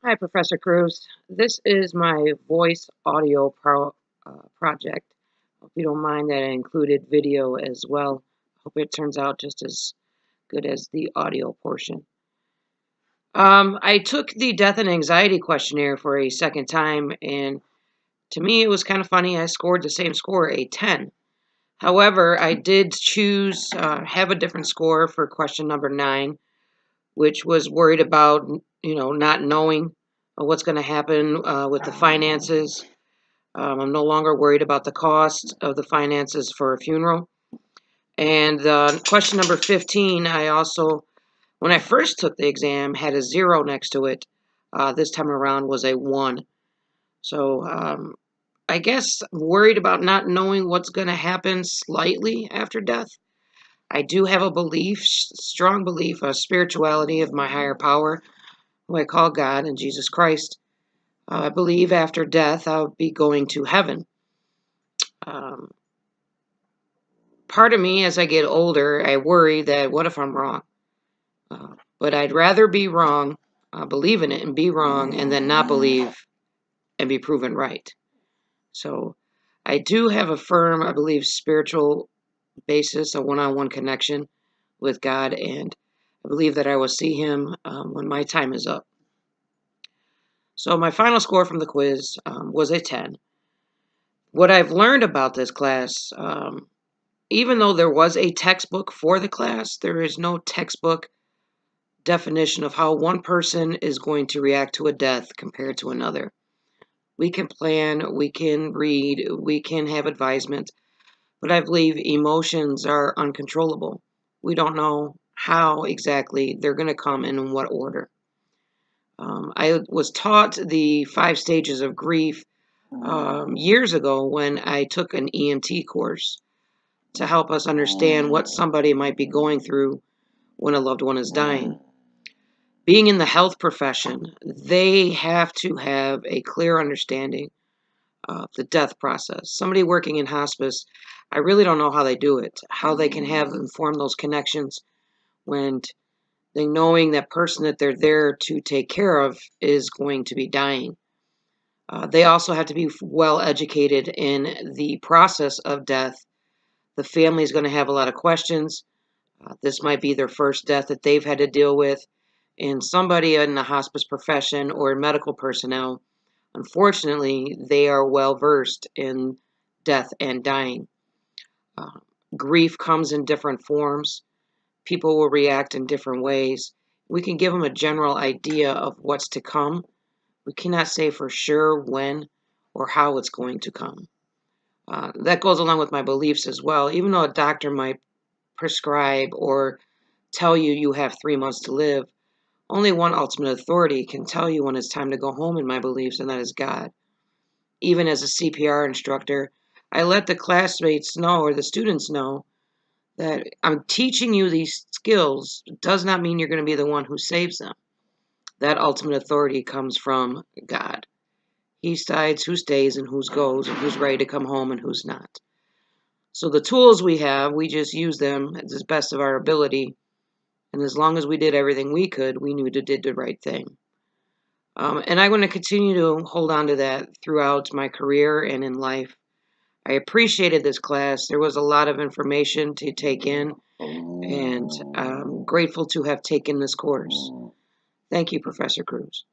Hi, Professor Cruz. This is my voice audio project. Hope you don't mind that I included video as well. Hope it turns out just as good as the audio portion. I took the death and anxiety questionnaire for a second time, and to me it was kind of funny. I scored the same score, a 10. However, I did choose, have a different score for question number 9, which was worried about, not knowing what's going to happen with the finances. I'm no longer worried about the cost of the finances for a funeral. And question number 15, I also, when I first took the exam, had a 0 next to it. This time around was a 1. So I guess worried about not knowing what's going to happen slightly after death. I do have a belief, strong belief, a spirituality of my higher power, who I call God and Jesus Christ. I believe after death I'll be going to heaven. Um, Part of me, as I get older, I worry that what if I'm wrong? But I'd rather be wrong, believe in it and be wrong, and then not believe and be proven right. So I do have a firm, I believe, spiritual basis, a one-on-one connection with God, and I believe that I will see Him when my time is up. So my final score from the quiz was a 10. What I've learned about this class, even though there was a textbook for the class, there is no textbook definition of how one person is going to react to a death compared to another. We can plan, we can read, we can have advisement, but I believe emotions are uncontrollable. We don't know how exactly they're going to come and in what order. I was taught the 5 stages of grief years ago when I took an EMT course to help us understand what somebody might be going through when a loved one is dying. Being in the health profession, they have to have a clear understanding of the death process. Somebody working in hospice, I really don't know how they do it, how they can have and form those connections when they knowing that person that they're there to take care of is going to be dying. They also have to be well educated in the process of death. The family is going to have a lot of questions. This might be their first death that they've had to deal with. And somebody in the hospice profession or medical personnel, unfortunately, they are well versed in death and dying. Grief comes in different forms. People will react in different ways. We can give them a general idea of what's to come. We cannot say for sure when or how it's going to come. That goes along with my beliefs as well. Even though a doctor might prescribe or tell you you have 3 months to live, only one ultimate authority can tell you when it's time to go home in my beliefs, and that is God. Even as a CPR instructor, I let the classmates know or the students know that I'm teaching you these skills does not mean you're going to be the one who saves them. That ultimate authority comes from God. He decides who stays and who goes and who's ready to come home and who's not. So the tools we have, we just use them as the best of our ability. And as long as we did everything we could, we knew we did the right thing. And I'm going to continue to hold on to that throughout my career and in life. I appreciated this class. There was a lot of information to take in, and I'm grateful to have taken this course. Thank you, Professor Cruz.